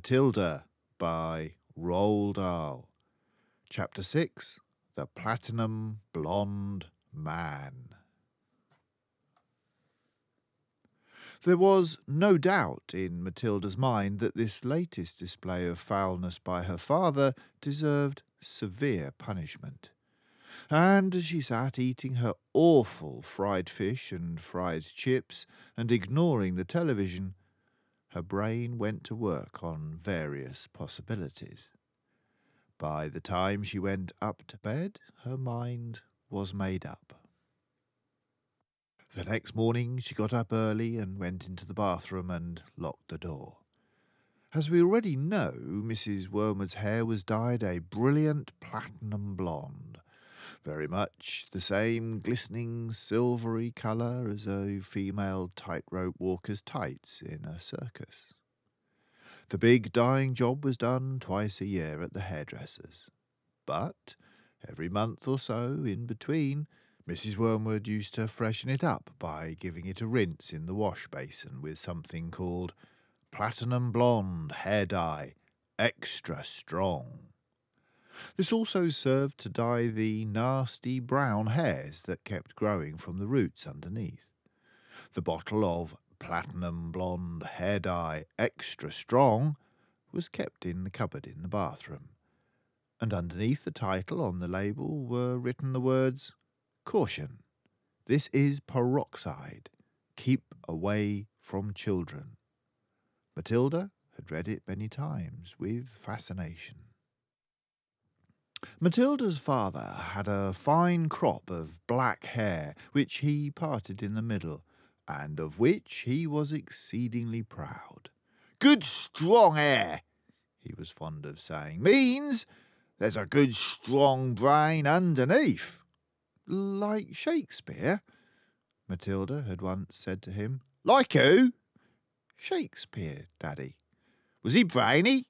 Matilda by Roald Dahl. Chapter 6, The Platinum Blonde Man. There was no doubt in Matilda's mind that this latest display of foulness by her father deserved severe punishment. And as she sat eating her awful fried fish and fried chips and ignoring the television, her brain went to work on various possibilities. By the time she went up to bed, her mind was made up. The next morning she got up early and went into the bathroom and locked the door. As we already know, Mrs. Wormwood's hair was dyed a brilliant platinum blonde, very much the same glistening silvery colour as a female tightrope walker's tights in a circus. The big dyeing job was done twice a year at the hairdresser's. But every month or so in between, Mrs. Wormwood used to freshen it up by giving it a rinse in the wash basin with something called platinum blonde hair dye, extra strong. This also served to dye the nasty brown hairs that kept growing from the roots underneath. The bottle of platinum blonde hair dye, extra strong, was kept in the cupboard in the bathroom, and underneath the title on the label were written the words, "Caution, this is peroxide. Keep away from children." Matilda had read it many times with fascination. Matilda's father had a fine crop of black hair, which he parted in the middle, and of which he was exceedingly proud. "Good strong hair," he was fond of saying, "means there's a good strong brain underneath." "Like Shakespeare?" Matilda had once said to him. "Like who?" "Shakespeare, Daddy." "Was he brainy?"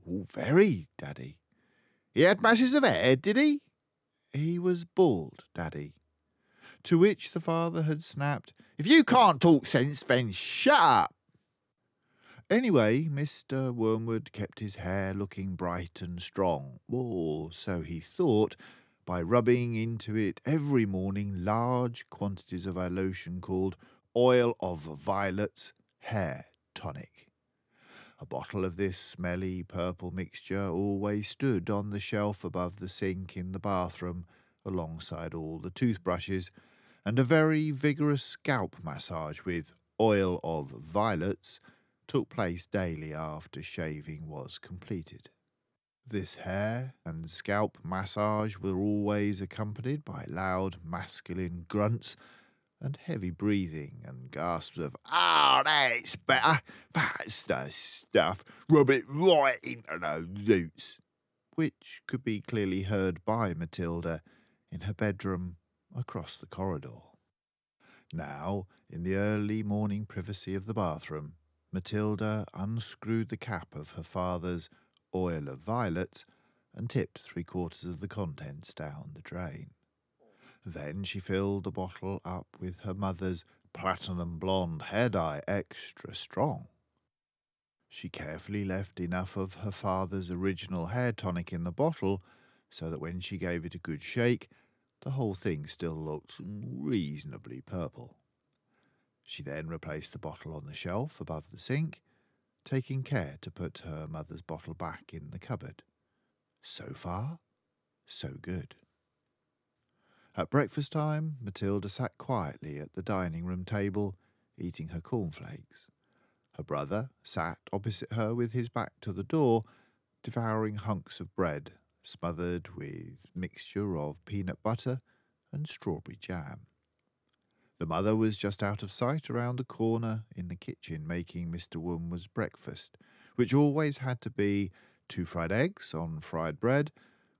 "Oh, very, Daddy." "He had masses of hair, did he?" "He was bald, Daddy." To which the father had snapped, "If you can't talk sense, then shut up." Anyway, Mr. Wormwood kept his hair looking bright and strong, or so he thought, by rubbing into it every morning large quantities of a lotion called Oil of Violets Hair Tonic. A bottle of this smelly purple mixture always stood on the shelf above the sink in the bathroom, alongside all the toothbrushes, and a very vigorous scalp massage with Oil of Violets took place daily after shaving was completed. This hair and scalp massage were always accompanied by loud masculine grunts and heavy breathing and gasps of, "Ah, that's better, that's the stuff, rub it right into the roots," which could be clearly heard by Matilda in her bedroom across the corridor. Now, in the early morning privacy of the bathroom, Matilda unscrewed the cap of her father's Oil of Violets and tipped 3/4 of the contents down the drain. Then she filled the bottle up with her mother's platinum blonde hair dye, extra strong. She carefully left enough of her father's original hair tonic in the bottle so that when she gave it a good shake, the whole thing still looked reasonably purple. She then replaced the bottle on the shelf above the sink, taking care to put her mother's bottle back in the cupboard. So far, so good. At breakfast time, Matilda sat quietly at the dining room table, eating her cornflakes. Her brother sat opposite her with his back to the door, devouring hunks of bread, smothered with mixture of peanut butter and strawberry jam. The mother was just out of sight around the corner in the kitchen making Mr. Wormwood's breakfast, which always had to be 2 fried eggs on fried bread,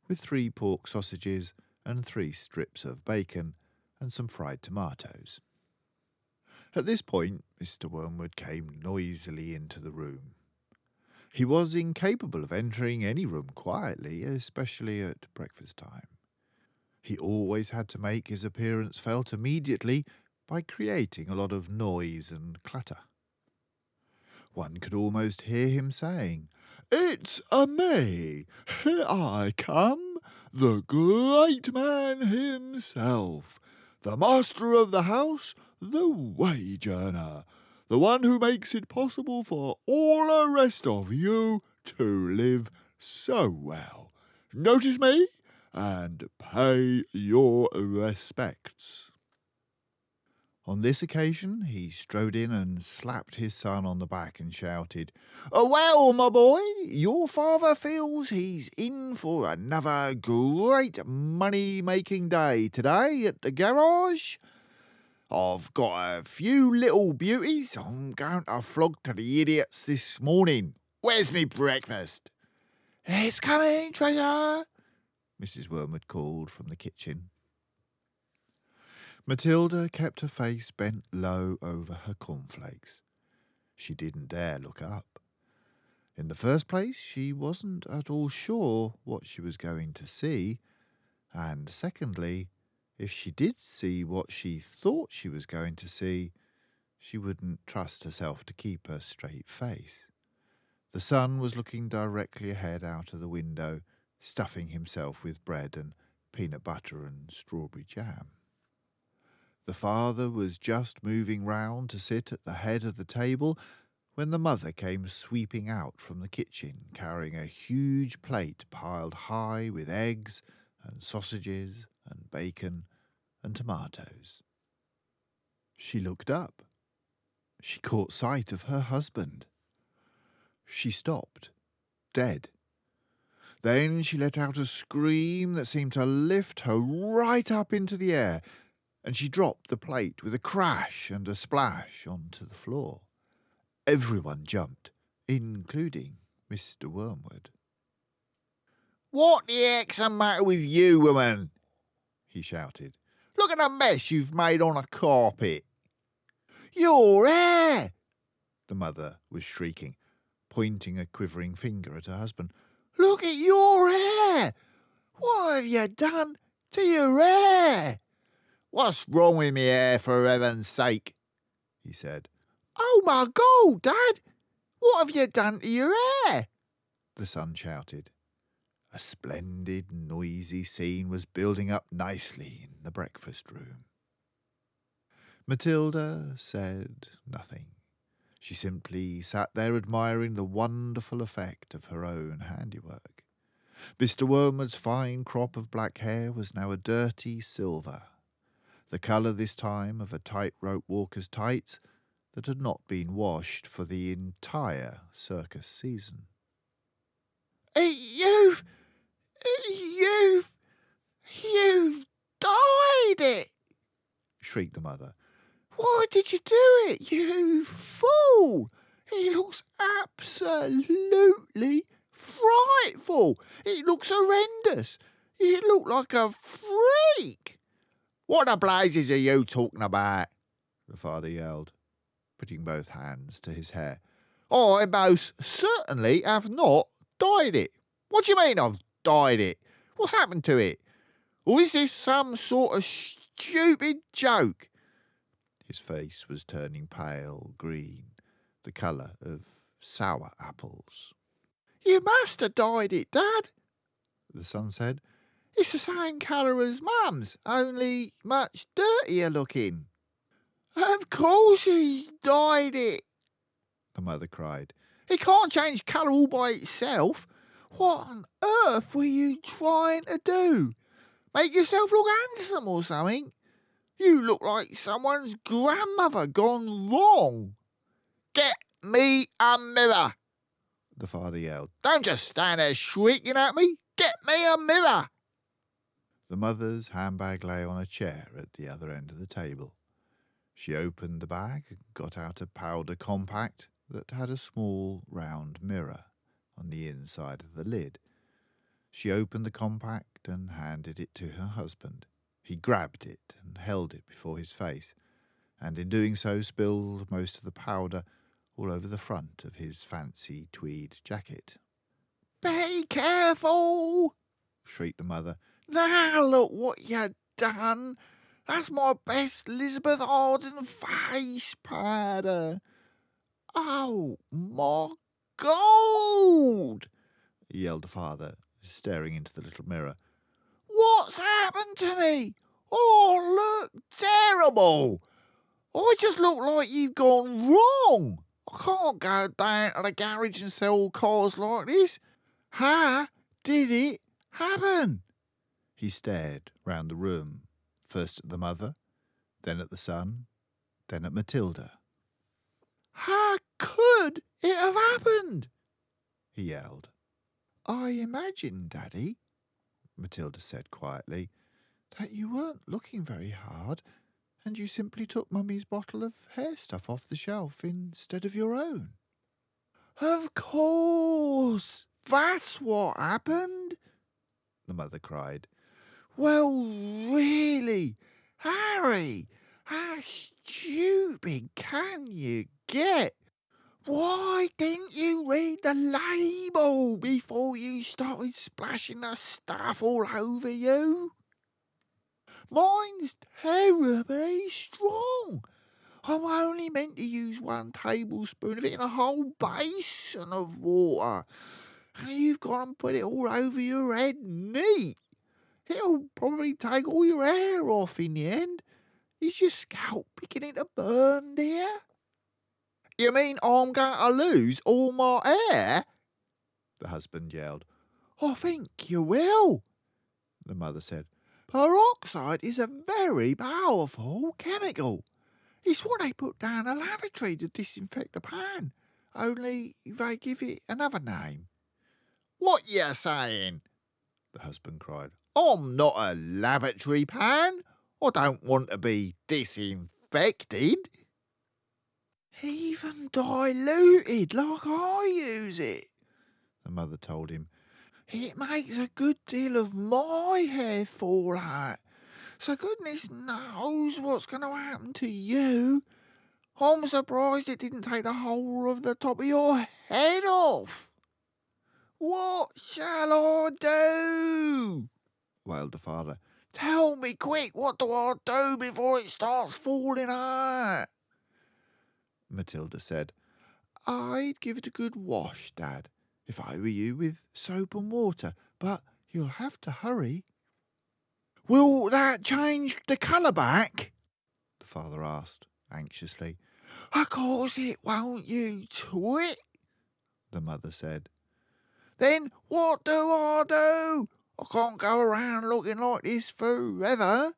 with 3 pork sausages and 3 strips of bacon and some fried tomatoes. At this point, Mr. Wormwood came noisily into the room. He was incapable of entering any room quietly, especially at breakfast time. He always had to make his appearance felt immediately by creating a lot of noise and clatter. One could almost hear him saying, It's a me. Here I come, the great man himself, the master of the house, the wage earner, the one who makes it possible for all the rest of you to live so well. Notice me and pay your respects. On this occasion, he strode in and slapped his son on the back and shouted, Well, my boy, your father feels he's in for another great money-making day today at the garage. I've got a few little beauties I'm going to flog to the idiots this morning. Where's me breakfast? It's coming, Treasure, Mrs. Wormwood called from the kitchen. Matilda kept her face bent low over her cornflakes. She didn't dare look up. In the first place, she wasn't at all sure what she was going to see, and secondly, if she did see what she thought she was going to see, she wouldn't trust herself to keep a straight face. The sun was looking directly ahead out of the window, stuffing himself with bread and peanut butter and strawberry jam. The father was just moving round to sit at the head of the table when the mother came sweeping out from the kitchen, carrying a huge plate piled high with eggs and sausages and bacon and tomatoes. She looked up. She caught sight of her husband. She stopped, dead. Then she let out a scream that seemed to lift her right up into the air, and she dropped the plate with a crash and a splash onto the floor. Everyone jumped, including Mr. Wormwood. What the heck's the matter with you, woman? He shouted. Look at the mess you've made on the carpet. Your hair! The mother was shrieking, pointing a quivering finger at her husband. Look at your hair! What have you done to your hair? What's wrong with me hair, for heaven's sake? He said. Oh, my God, Dad! What have you done to your hair? The son shouted. A splendid, noisy scene was building up nicely in the breakfast room. Matilda said nothing. She simply sat there admiring the wonderful effect of her own handiwork. Mr. Wormwood's fine crop of black hair was now a dirty silver, the colour this time of a tightrope walker's tights that had not been washed for the entire circus season. You've You've dyed it! Shrieked the mother. Why did you do it, you fool? It looks absolutely frightful. It looks horrendous. You look like a freak. What the blazes are you talking about? The father yelled, putting both hands to his hair. I most certainly have not dyed it. What do you mean I've dyed it? What's happened to it? Or is this some sort of stupid joke? His face was turning pale green, the colour of sour apples. You must have dyed it, Dad, the son said. It's the same colour as Mum's, only much dirtier looking. Of course he's dyed it, the mother cried. It can't change colour all by itself. What on earth were you trying to do? Make yourself look handsome or something? You look like someone's grandmother gone wrong. Get me a mirror, the father yelled. Don't just stand there shrieking at me. Get me a mirror. The mother's handbag lay on a chair at the other end of the table. She opened the bag and got out a powder compact that had a small round mirror on the inside of the lid. She opened the compact and handed it to her husband. He grabbed it and held it before his face, and in doing so spilled most of the powder all over the front of his fancy tweed jacket. Be careful! Shrieked the mother. Now look what you done! That's my best Elizabeth Arden face powder! Oh, my gold!" yelled the father, staring into the little mirror. "What's happened to me? Oh, look terrible! I just look like you've gone wrong. I can't go down to the garage and sell cars like this. How did it happen?" He stared round the room, first at the mother, then at the son, then at Matilda. "How could it have happened?" he yelled. "I imagine, Daddy," Matilda said quietly, "that you weren't looking very hard, and you simply took Mummy's bottle of hair stuff off the shelf instead of your own." "Of course, that's what happened," the mother cried. "Well, really, Harry, how stupid can you get? Why didn't you read the label before you started splashing the stuff all over you? Mine's terribly strong. I'm only meant to use 1 tablespoon of it in a whole basin of water. And you've gone and put it all over your head neat. It'll probably take all your hair off in the end. Is your scalp beginning to burn, dear?" "You mean I'm going to lose all my hair?" the husband yelled. "I think you will," the mother said. "Peroxide is a very powerful chemical. It's what they put down a lavatory to disinfect a pan, only they give it another name." "What you saying?" the husband cried. "I'm not a lavatory pan. I don't want to be disinfected." "Even diluted like I use it," the mother told him. "It makes a good deal of my hair fall out. So goodness knows what's going to happen to you. I'm surprised it didn't take the whole of the top of your head off." "What shall I do?" wailed the father. "Tell me quick, what do I do before it starts falling out?" Matilda said, "I'd give it a good wash, Dad, if I were you, with soap and water, but you'll have to hurry." "Will that change the colour back?" the father asked anxiously. "Of course it won't, you twit," the mother said. "Then what do I do? I can't go around looking like this forever."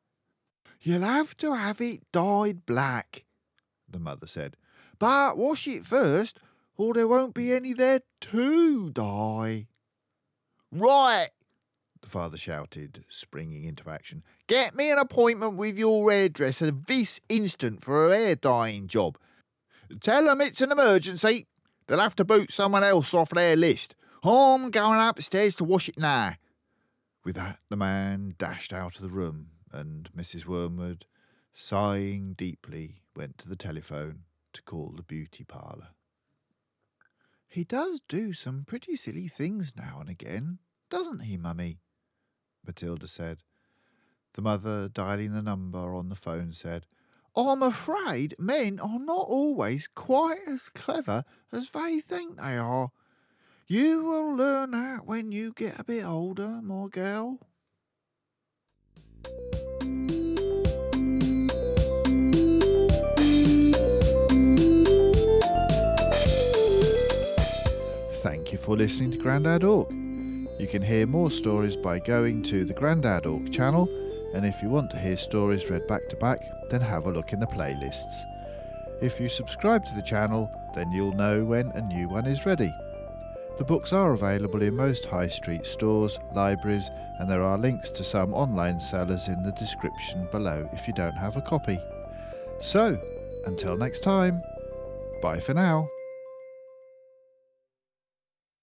"You'll have to have it dyed black," the mother said. "But wash it first, or there won't be any there to dye." "Right!" the father shouted, springing into action. "Get me an appointment with your hairdresser this instant for a hair dyeing job. Tell them it's an emergency. They'll have to boot someone else off their list. I'm going upstairs to wash it now." With that, the man dashed out of the room, and Mrs. Wormwood, sighing deeply, went to the telephone to call the beauty parlour. "He does do some pretty silly things now and again, doesn't he, Mummy?" Matilda said. The mother, dialing the number on the phone, said, "I'm afraid men are not always quite as clever as they think they are. You will learn that when you get a bit older, my girl." Thank you for listening to Grandad Ork. You can hear more stories by going to the Grandad Ork channel, and if you want to hear stories read back to back, then have a look in the playlists. If you subscribe to the channel, then you'll know when a new one is ready. The books are available in most high street stores, libraries, and there are links to some online sellers in the description below if you don't have a copy. So, until next time, bye for now.